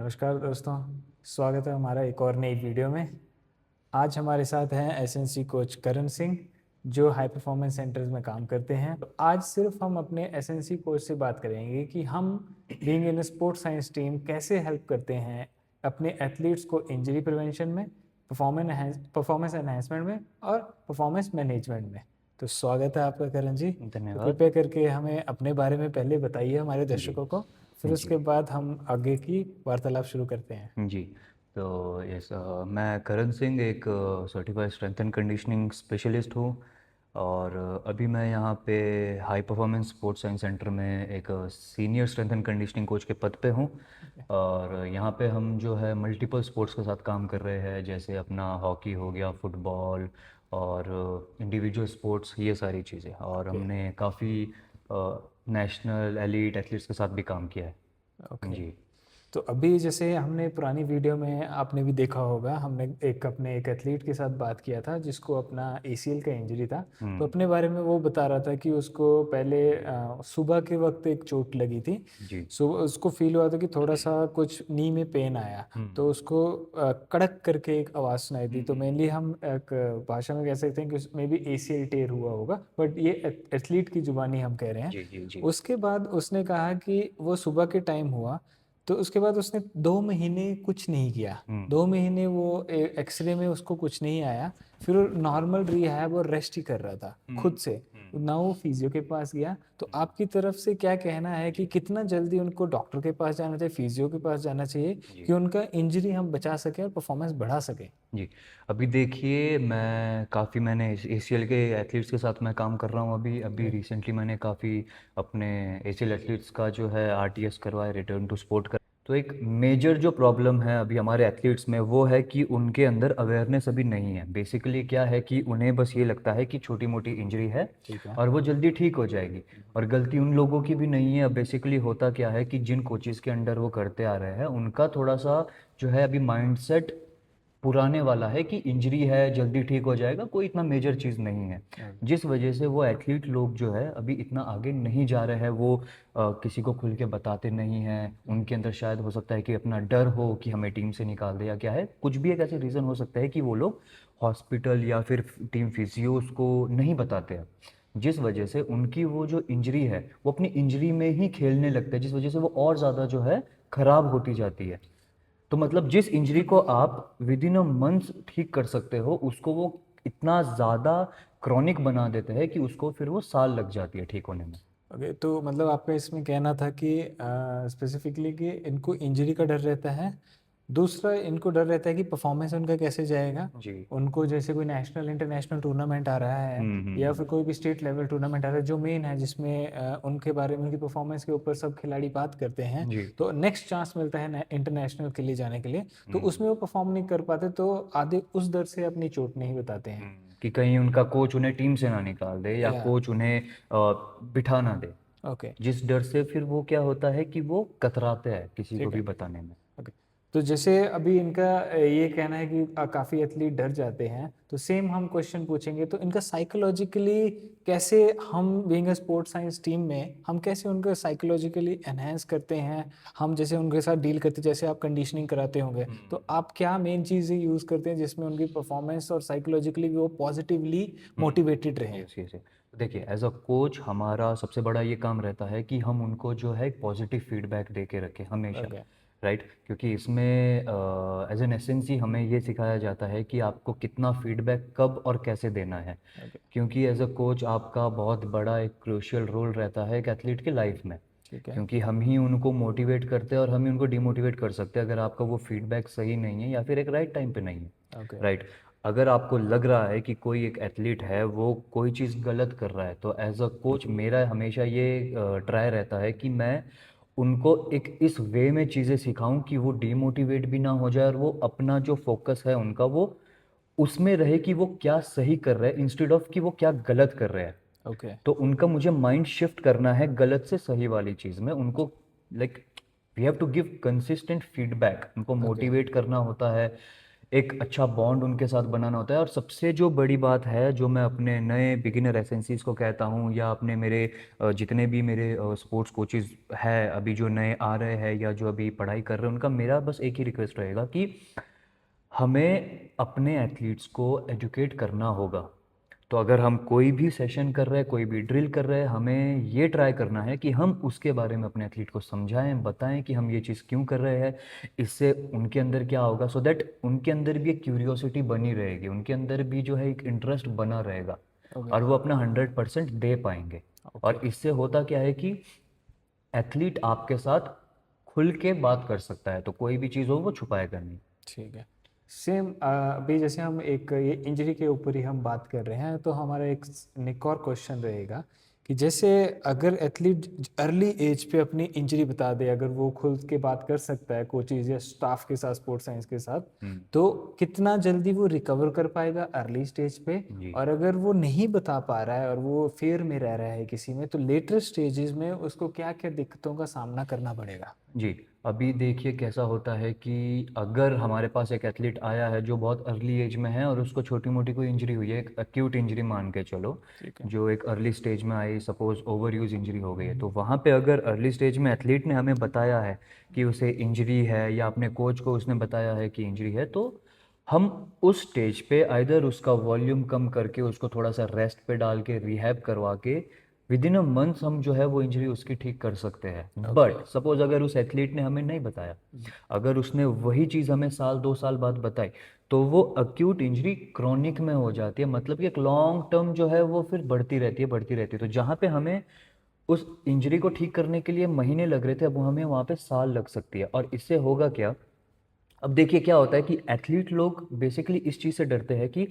नमस्कार दोस्तों, स्वागत है हमारा एक और नई वीडियो में। आज हमारे साथ हैं एसएनसी कोच करण सिंह, जो हाई परफॉर्मेंस सेंटर्स में काम करते हैं। तो आज सिर्फ हम अपने एसएनसी कोच से बात करेंगे कि हम being in sports science team कैसे हेल्प करते हैं अपने एथलीट्स को इंजरी प्रिवेंशन में, परफॉर्मेंस एनहेंसमेंट में और परफॉर्मेंस मैनेजमेंट में। तो स्वागत है आपका करण जी। तो धन्यवाद। कृपया करके हमें अपने बारे में पहले बताइए हमारे जी, दर्शकों को, फिर जी, उसके बाद हम आगे की वार्तालाप शुरू करते हैं। जी। तो मैं करण सिंह एक certified strength and conditioning specialist हूँ और अभी मैं यहाँ पे high performance sports science centre में एक senior strength and conditioning coach के पद पे हूँ। और यहाँ पे हम जो है मल्टीपल स्पोर्ट्स के साथ काम कर रहे हैं, जैसे अपना हॉकी हो गया, फुटबॉल और इंडिविजुअल स्पोर्ट्स, ये सारी चीज़ें। और ओके। हमने काफ़ी नेशनल एलीट एथलीट्स के साथ भी काम किया है। ओके। जी। तो अभी जैसे हमने पुरानी वीडियो में आपने भी देखा होगा, हमने एक एथलीट के साथ बात किया था जिसको अपना एसीएल का इंजरी था। तो हुँ। अपने बारे में वो बता रहा था कि उसको पहले सुबह के वक्त एक चोट लगी थी। जी। सो उसको फील हुआ था कि थोड़ा सा कुछ नी में पेन आया। हुँ। तो उसको कड़क करके एक आवाज़ सुनाई दी। हुँ, तो हुँ। मेनली हम एक भाषा में कह सकते हैं कि उसमें भी एसीएल टेयर हुआ होगा, बट ये एथलीट की जुबानी हम कह रहे हैं। जी, जी, जी। उसके बाद उसने कहा कि वो सुबह के टाइम हुआ, तो उसके बाद उसने 2 महीने कुछ नहीं किया। हुँ, 2 महीने वो एक्स-रे में उसको कुछ नहीं आया। फिर वो नॉर्मल रिहैब और रेस्ट ही कर रहा था हुँ, खुद से। हुँ, ना वो फिजियो के पास गया। तो हुँ। आपकी तरफ से क्या कहना है कि जी, कितना जल्दी उनको डॉक्टर के पास जाना चाहिए, फिजियो के पास जाना चाहिए जी, कि उनका इंजरी हम बचा सकें और परफॉर्मेंस बढ़ा सकें? जी। अभी देखिए, मैंने इस एसीएल के एथलीट्स के साथ मैं काम कर रहा हूँ अभी। अभी राइट। रिसेंटली मैंने काफ़ी अपने एसीएल एथलीट्स का जो है आरटीएस करवाया, रिटर्न टू स्पोर्ट का। तो एक मेजर जो प्रॉब्लम है अभी हमारे एथलीट्स में, वो है कि उनके अंदर अवेयरनेस अभी नहीं है। बेसिकली क्या है कि उन्हें बस ये लगता है कि छोटी-मोटी इंजरी है ठीक है। और वो जल्दी ठीक हो जाएगी। और गलती उन लोगों की भी नहीं है। बेसिकली होता क्या है कि जिन कोचेज़ के अंडर वो करते आ रहे हैं, उनका थोड़ा-सा जो है अभी माइंडसेट पुराने वाला है कि इंजरी है, जल्दी ठीक हो जाएगा, कोई इतना मेजर चीज़ नहीं है। राइट। जिस वजह से वो एथलीट लोग जो है अभी इतना आगे नहीं जा रहे हैं। वो किसी को खुल के बताते नहीं हैं। उनके अंदर शायद हो सकता है कि अपना डर हो कि हमें टीम से निकाल दे या क्या है। कुछ भी एक ऐसे रीज़न हो सकता है कि वो लोग हॉस्पिटल या फिर टीम फिजियोज़ को नहीं बताते हैं। जिस वजह से उनकी वो जो इंजरी है, वो अपनी इंजरी में ही खेलने लगते हैं, जिस वजह से वो और ज़्यादा जो है खराब होती जाती है। तो मतलब जिस इंजरी को आप विद इन अ मंथ ठीक कर सकते हो, उसको वो इतना ज़्यादा क्रॉनिक बना देते हैं कि उसको फिर वो साल लग जाती है ठीक होने में। ओके, तो मतलब आपका इसमें कहना था कि स्पेसिफिकली कि इनको इंजरी का डर रहता है। दूसरा इनको डर रहता है कि परफॉर्मेंस उनका कैसे जाएगा। जी। उनको जैसे कोई नेशनल इंटरनेशनल टूर्नामेंट आ रहा है हुँ, हुँ, या हुँ। फिर कोई भी स्टेट लेवल टूर्नामेंट आ रहा है जो मेन है, जिसमें उनके बारे में, उनकी परफॉर्मेंस के ऊपर सब खिलाड़ी बात करते हैं। जी। तो नेक्स्ट चांस मिलता है इंटरनेशनल के लिए जाने के लिए। तो हुँ, उसमें वो परफॉर्म नहीं कर पाते, तो आधे उस डर से अपनी चोट नहीं बताते हैं। कि कहीं उनका कोच उन्हें टीम से ना निकाल दे या या कोच उन्हें बिठा ना दे। ओके। जिस डर से फिर वो क्या होता है कि वो कतराते हैं किसी को ठीक है। भी बताने में। ओके। तो जैसे अभी इनका ये कहना है कि काफ़ी एथलीट डर जाते हैं, तो सेम हम क्वेश्चन पूछेंगे। तो इनका साइकोलॉजिकली कैसे, हम being a sports science team में हम कैसे उनको साइकोलॉजिकली एनहांस करते हैं? हम जैसे उनके साथ डील करते हैं, जैसे आप कंडीशनिंग कराते होंगे, हुँ। तो आप क्या मेन चीज़ें यूज़ करते हैं जिसमें उनकी परफॉर्मेंस और साइकोलॉजिकली भी वो पॉजिटिवली हुँ। मोटिवेटेड रहें? Yes, yes, yes. देखिए, एज़ अ कोच हमारा सबसे बड़ा ये काम रहता है कि हम उनको जो है एक पॉज़िटिव फ़ीडबैक दे के रखें हमेशा, ओके। राइट? क्योंकि इसमें एज़ एन एसेंसी हमें ये सिखाया जाता है कि आपको कितना फ़ीडबैक कब और कैसे देना है। ओके। क्योंकि एज़ अ कोच आपका बहुत बड़ा एक क्रूशियल रोल रहता है एक एथलीट की लाइफ़ में। ठीक है। क्योंकि हम ही उनको मोटिवेट करते हैं और हम ही उनको डिमोटिवेट कर सकते हैं अगर आपका वो फ़ीडबैक सही नहीं है या फिर एक राइट टाइम पे नहीं है, ओके। राइट? अगर आपको लग रहा है कि कोई एक एथलीट है वो कोई चीज़ गलत कर रहा है, तो एज अ कोच मेरा हमेशा ये ट्राई रहता है कि मैं उनको एक इस वे में चीज़ें सिखाऊं कि वो डीमोटिवेट भी ना हो जाए और वो अपना जो फोकस है उनका वो उसमें रहे कि वो क्या सही कर रहे हैं इंस्टेड ऑफ कि वो क्या गलत कर रहे हैं। ओके। तो उनका मुझे माइंड शिफ्ट करना है गलत से सही वाली चीज़ में उनको, like we have to give consistent feedback, उनको ओके। मोटिवेट करना होता है। एक अच्छा बॉन्ड उनके साथ बनाना होता है। और सबसे जो बड़ी बात है जो मैं अपने नए बिगिनर एसएनसीज को कहता हूँ, या अपने मेरे जितने भी मेरे स्पोर्ट्स कोचेज है अभी जो नए आ रहे हैं या जो अभी पढ़ाई कर रहे हैं, उनका मेरा बस एक ही रिक्वेस्ट रहेगा कि हमें अपने एथलीट्स को एजुकेट करना होगा। तो अगर हम कोई भी सेशन कर रहे हैं, कोई भी ड्रिल कर रहे हैं, हमें ये ट्राई करना है कि हम उसके बारे में अपने एथलीट को समझाएं, बताएं कि हम ये चीज़ क्यों कर रहे हैं, इससे उनके अंदर क्या होगा, सो दैट उनके अंदर भी एक क्यूरियोसिटी बनी रहेगी, उनके अंदर भी जो है एक इंटरेस्ट बना रहेगा ओके। और वो अपना 100% दे पाएंगे। ओके। और इससे होता क्या है कि एथलीट आपके साथ खुल के बात कर सकता है, तो कोई भी चीज़ हो वो छुपाएगा नहीं। ठीक है। सेम अभी जैसे हम एक ये इंजरी के ऊपर ही हम बात कर रहे हैं, तो हमारा एक और क्वेश्चन रहेगा कि जैसे अगर एथलीट अर्ली एज पे अपनी इंजरी बता दे, अगर वो खुद के बात कर सकता है कोचेज या स्टाफ के साथ, स्पोर्ट्स साइंस के साथ, तो कितना जल्दी वो रिकवर कर पाएगा अर्ली स्टेज पे? जी और अगर वो नहीं बता पा रहा है और वो फेयर में रह रहा है किसी में, तो लेटर स्टेजेस में उसको क्या क्या दिक्कतों का सामना करना पड़ेगा? जी। अभी देखिए कैसा होता है कि अगर हमारे पास एक एथलीट आया है जो बहुत अर्ली एज में है और उसको छोटी मोटी कोई इंजरी हुई है, एक एक्यूट इंजरी मान के चलो, ठीक है। जो एक अर्ली स्टेज में आई, सपोज ओवर यूज इंजरी हो गई है, तो वहाँ पे अगर अर्ली स्टेज में एथलीट ने हमें बताया है कि उसे इंजरी है या अपने कोच को उसने बताया है कि इंजरी है, तो हम उस स्टेज पे आइदर उसका वॉल्यूम कम करके उसको थोड़ा सा रेस्ट पे डाल के रिहैब करवा के विद इन अ मंथ हम जो है वो इंजरी उसकी ठीक कर सकते हैं। बट सपोज अगर उस एथलीट ने हमें नहीं बताया, अगर उसने वही चीज़ हमें साल 2 साल बाद बताई, तो वो अक्यूट इंजरी क्रॉनिक में हो जाती है, मतलब कि एक लॉन्ग टर्म जो है वो फिर बढ़ती रहती है, बढ़ती रहती है। तो जहाँ पे हमें उस इंजरी को ठीक करने के लिए महीने लग रहे थे, अब हमें वहाँ पे साल लग सकती है। और इससे होगा क्या, अब देखिए क्या होता है कि एथलीट लोग बेसिकली इस चीज़ से डरते हैं कि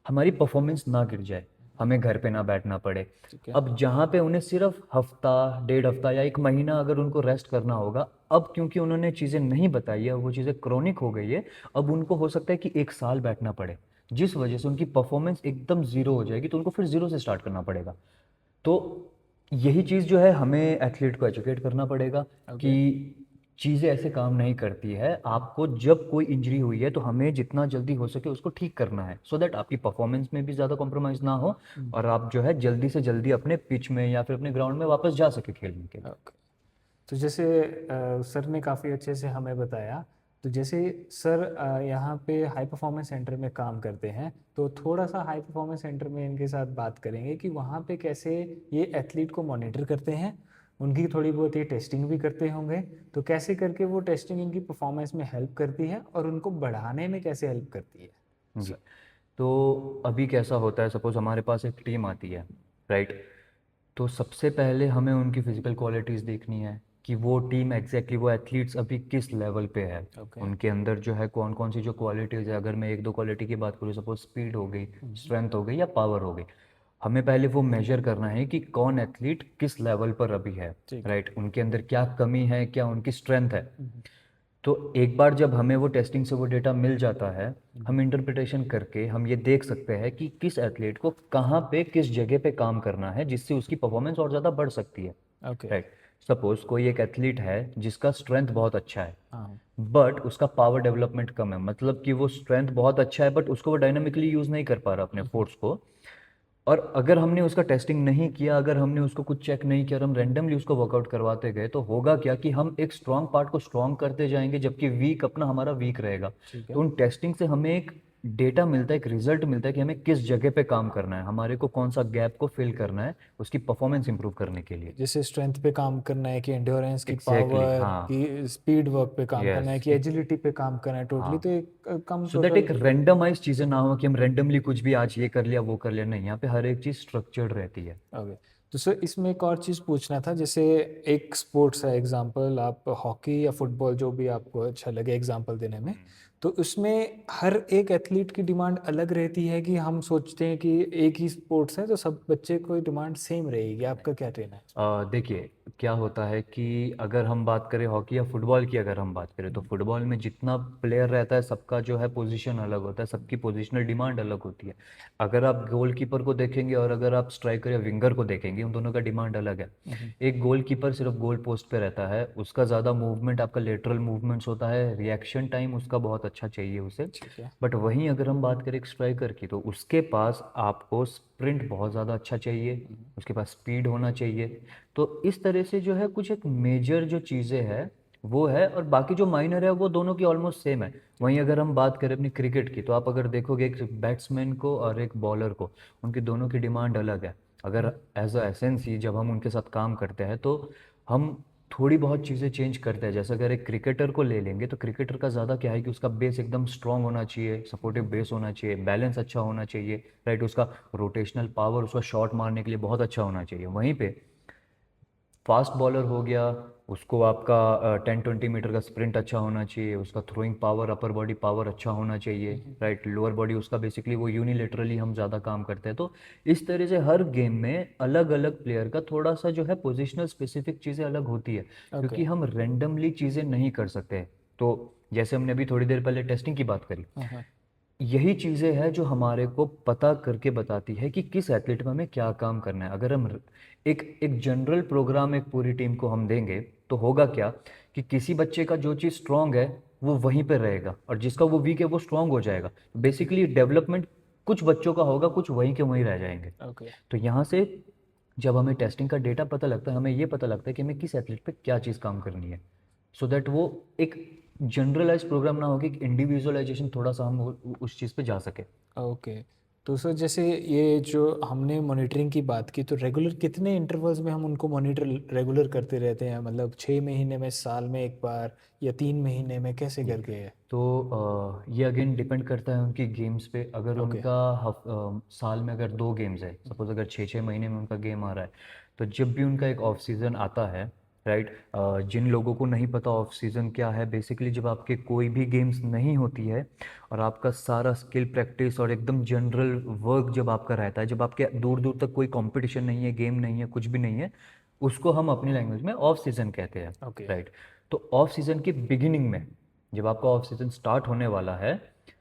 हमारी परफॉर्मेंस ना गिर जाए, हमें घर पे ना बैठना पड़े। ठीक है। अब जहाँ पे उन्हें सिर्फ हफ्ता, 1.5 हफ्ता या 1 महीना अगर उनको रेस्ट करना होगा, अब क्योंकि उन्होंने चीज़ें नहीं बताई है, वो चीज़ें क्रॉनिक हो गई है, अब उनको हो सकता है कि 1 साल बैठना पड़े, जिस वजह से उनकी परफॉर्मेंस एकदम ज़ीरो हो जाएगी, तो उनको फिर ज़ीरो से स्टार्ट करना पड़ेगा। तो यही चीज़ जो है हमें एथलीट को एजुकेट करना पड़ेगा ओके। कि चीज़ें ऐसे काम नहीं करती है। आपको जब कोई इंजरी हुई है तो हमें जितना जल्दी हो सके उसको ठीक करना है, सो दैट आपकी परफॉर्मेंस में भी ज़्यादा कॉम्प्रोमाइज़ ना हो और आप जो है जल्दी से जल्दी अपने पिच में या फिर अपने ग्राउंड में वापस जा सके खेलने के लिए। ओके। तो जैसे सर ने काफ़ी अच्छे से हमें बताया, तो जैसे सर यहाँ पे हाई परफॉर्मेंस सेंटर में काम करते हैं, तो थोड़ा सा हाई परफॉर्मेंस सेंटर में इनके साथ बात करेंगे कि वहाँ पे कैसे ये एथलीट को मॉनिटर करते हैं, उनकी थोड़ी बहुत ये टेस्टिंग भी करते होंगे, तो कैसे करके वो टेस्टिंग इनकी परफॉर्मेंस में हेल्प करती है और उनको बढ़ाने में कैसे हेल्प करती है? जी। तो अभी कैसा होता है, सपोज हमारे पास एक टीम आती है, राइट? तो सबसे पहले हमें उनकी फिजिकल क्वालिटीज़ देखनी है कि वो टीम एग्जैक्टली वो एथलीट्स अभी किस लेवल पे है, ओके। उनके अंदर जो है कौन कौन सी जो क्वालिटीज़ है। अगर मैं 1-2 क्वालिटी की बात करूँ, सपोज स्पीड हो गई, स्ट्रेंथ हो गई या पावर हो गई, हमें पहले वो मेजर करना है कि कौन एथलीट किस लेवल पर अभी है, ठीक है। राइट? उनके अंदर क्या कमी है, क्या उनकी स्ट्रेंथ है। तो एक बार जब हमें वो टेस्टिंग से वो डेटा मिल जाता है, हम इंटरप्रिटेशन करके हम ये देख सकते हैं कि किस एथलीट को कहाँ पे किस जगह पे काम करना है जिससे उसकी परफॉर्मेंस और ज़्यादा बढ़ सकती है, ओके। राइट? सपोज कोई एक एथलीट है जिसका स्ट्रेंथ बहुत अच्छा है, हाँ। बट उसका पावर डेवलपमेंट कम है, मतलब कि वो स्ट्रेंथ बहुत अच्छा है बट उसको वो डायनामिकली यूज़ नहीं कर पा रहा अपने फोर्स को। और अगर हमने उसका टेस्टिंग नहीं किया, अगर हमने उसको कुछ चेक नहीं किया और हम रैंडमली उसको वर्कआउट करवाते गए, तो होगा क्या कि हम एक स्ट्रांग पार्ट को स्ट्रांग करते जाएंगे जबकि वीक अपना हमारा वीक रहेगा। ठीक तो है। उन टेस्टिंग से हमें एक डेटा मिलता है, एक रिजल्ट मिलता है कि हमें किस जगह पे काम करना है, हमारे को कौन सा गैप को फिल करना है उसकी परफॉर्मेंस इंप्रूव करने के लिए। जैसे स्ट्रेंथ पे काम करना है, कि एंड्योरेंस, की एग्जैक्टली पावर, हाँ। की स्पीड वर्क पे काम करना है, यस। कि एजिलिटी पे काम करना है, टोटली, हाँ। तो एक कम सो दैट टोटल। एक रैंडमाइज चीज़ें ना हो कि हम रैंडमली कुछ भी आज ये कर लिया वो कर लिया, नहीं, यहाँ पे हर एक चीज़ स्ट्रक्चर्ड रहती है। ओके। तो सर इसमें एक और चीज़ पूछना था, जैसे एक स्पोर्ट्स है, एग्जांपल आप हॉकी या फुटबॉल, जो भी आपको अच्छा लगे एग्जांपल देने में, तो उसमें हर एक एथलीट की डिमांड अलग रहती है, कि हम सोचते हैं कि एक ही स्पोर्ट्स है तो सब बच्चे को डिमांड सेम रहेगी? आपका क्या कहना है? देखिए, क्या होता है कि अगर हम बात करें हॉकी या फुटबॉल की, अगर हम बात करें तो फुटबॉल में जितना प्लेयर रहता है सबका जो है पोजीशन अलग होता है, सबकी पोजीशनल डिमांड अलग होती है। अगर आप गोलकीपर को देखेंगे और अगर आप स्ट्राइकर या विंगर को देखेंगे, उन दोनों का डिमांड अलग है। एक गोलकीपर सिर्फ गोल पोस्ट पे रहता है, उसका ज़्यादा मूवमेंट, आपका लेटरल मूवमेंट्स होता है, रिएक्शन टाइम उसका बहुत अच्छा चाहिए उसे। ठीक है। बट वहीं अगर हम बात करें एक स्ट्राइकर की, तो उसके पास आपको स्प्रिंट बहुत ज़्यादा अच्छा चाहिए, उसके पास स्पीड होना चाहिए। तो इस तरह से जो है कुछ एक मेजर जो चीज़ें हैं वो है, और बाकी जो माइनर है वो दोनों की ऑलमोस्ट सेम है। वहीं अगर हम बात करें अपनी क्रिकेट की, तो आप अगर देखोगे एक बैट्समैन को और एक बॉलर को, उनकी दोनों की डिमांड अलग है। अगर एज अ एसएनसी जब हम उनके साथ काम करते हैं तो हम थोड़ी बहुत चीज़ें चेंज करते हैं। जैसे अगर एक क्रिकेटर को ले लेंगे तो क्रिकेटर का ज़्यादा क्या है कि उसका बेस एकदम स्ट्रांग होना चाहिए, सपोर्टिव बेस होना चाहिए, बैलेंस अच्छा होना चाहिए, राइट। उसका रोटेशनल पावर, उसका शॉट मारने के लिए बहुत अच्छा होना चाहिए। वहीं पे फास्ट बॉलर हो गया, उसको आपका 10-20 मीटर का स्प्रिंट अच्छा होना चाहिए, उसका throwing power, upper body power अच्छा होना चाहिए, राइट। लोअर बॉडी उसका बेसिकली वो यूनिलेटरली हम ज़्यादा काम करते हैं। तो इस तरह से हर गेम में अलग अलग प्लेयर का थोड़ा सा जो है पोजिशनल स्पेसिफिक चीज़ें अलग होती है, ओके। क्योंकि हम रेंडमली चीज़ें नहीं कर सकते। तो जैसे हमने अभी थोड़ी देर पहले टेस्टिंग की बात करी, हाँ। यही चीज़ें हैं जो हमारे को पता करके बताती है कि किस एथलीट में हमें क्या काम करना है। अगर हम एक एक जनरल प्रोग्राम एक पूरी टीम को हम देंगे तो होगा क्या कि किसी बच्चे का जो चीज़ स्ट्रांग है वो वहीं पर रहेगा, और जिसका वो वीक है वो स्ट्रांग हो जाएगा। बेसिकली डेवलपमेंट कुछ बच्चों का होगा, कुछ वहीं के वहीं रह जाएंगे। ओके। तो यहाँ से जब हमें टेस्टिंग का डेटा पता लगता है, हमें ये पता लगता है कि हमें किस एथलीट पे क्या चीज़ काम करनी है, सो दैट वो एक जनरलाइज प्रोग्राम ना हो कि इंडिविजुअलाइजेशन थोड़ा सा हम उस चीज़ पे जा सके। ओके। तो सर जैसे ये जो हमने मॉनिटरिंग की बात की, तो रेगुलर कितने इंटरवल्स में हम उनको मॉनिटर रेगुलर करते रहते हैं? मतलब 6 महीने में, साल में एक बार, या 3 महीने में, कैसे जी। करके है? तो ये अगेन डिपेंड करता है उनकी गेम्स पे। अगर ओके। उनका साल में अगर 2 गेम्स है, सपोज अगर 6-6 महीने में उनका गेम आ रहा है, तो जब भी उनका एक ऑफ सीज़न आता है, राइट। जिन लोगों को नहीं पता ऑफ सीज़न क्या है, बेसिकली जब आपके कोई भी गेम्स नहीं होती है और आपका सारा स्किल प्रैक्टिस और एकदम जनरल वर्क जब आपका रहता है, जब आपके दूर दूर तक कोई कंपटीशन नहीं है, गेम नहीं है, कुछ भी नहीं है, उसको हम अपनी लैंग्वेज में ऑफ सीज़न कहते हैं, ओके। राइट। तो ऑफ सीज़न की बिगिनिंग में, जब आपका ऑफ सीज़न स्टार्ट होने वाला है,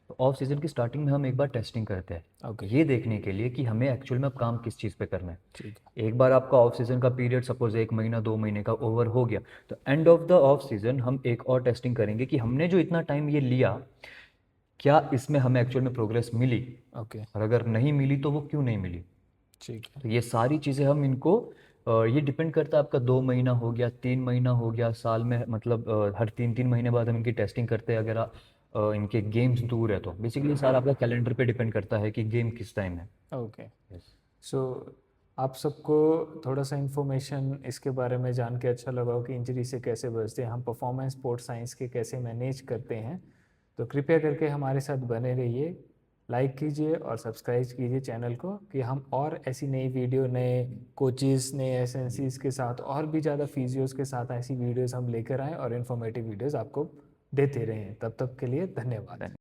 तो ऑफ सीज़न की स्टार्टिंग में हम एक बार टेस्टिंग करते हैं, ओके। ये देखने के लिए कि हमें एक्चुअल में अब काम किस चीज़ पे करना है। ठीक है। एक बार आपका ऑफ सीज़न का पीरियड सपोज 1 महीना 2 महीने का ओवर हो गया, तो end of the of season हम एक और टेस्टिंग करेंगे कि हमने जो इतना टाइम ये लिया, क्या इसमें हमें एक्चुअल में प्रोग्रेस मिली, ओके। और अगर नहीं मिली तो वो क्यों नहीं मिली। ठीक है। तो ये सारी चीज़ें हम इनको ये डिपेंड करता है, आपका 2 महीना हो गया, 3 महीना हो गया, साल में मतलब हर 3-3 महीने बाद हम इनकी टेस्टिंग करते हैं। अगर इनके गेम्स दूर है तो बेसिकली सारा आपका कैलेंडर पे डिपेंड करता है कि गेम किस टाइम है। ओके। यस। सो आप सबको थोड़ा सा इन्फॉर्मेशन इसके बारे में जान के अच्छा लगा हो कि इंजरी से कैसे बचते हैं, हम परफॉर्मेंस स्पोर्ट्स साइंस के कैसे मैनेज करते हैं। तो कृपया करके हमारे साथ बने रहिए, लाइक कीजिए और सब्सक्राइब कीजिए चैनल को, कि हम और ऐसी नई वीडियो, नए कोचेस, नए एसेंसीज के साथ और भी ज़्यादा फिजियोज़ के साथ ऐसी वीडियोस हम लेकर आएँ और इन्फॉर्मेटिव वीडियोस आपको देते रहें। तब तक के लिए धन्यवाद।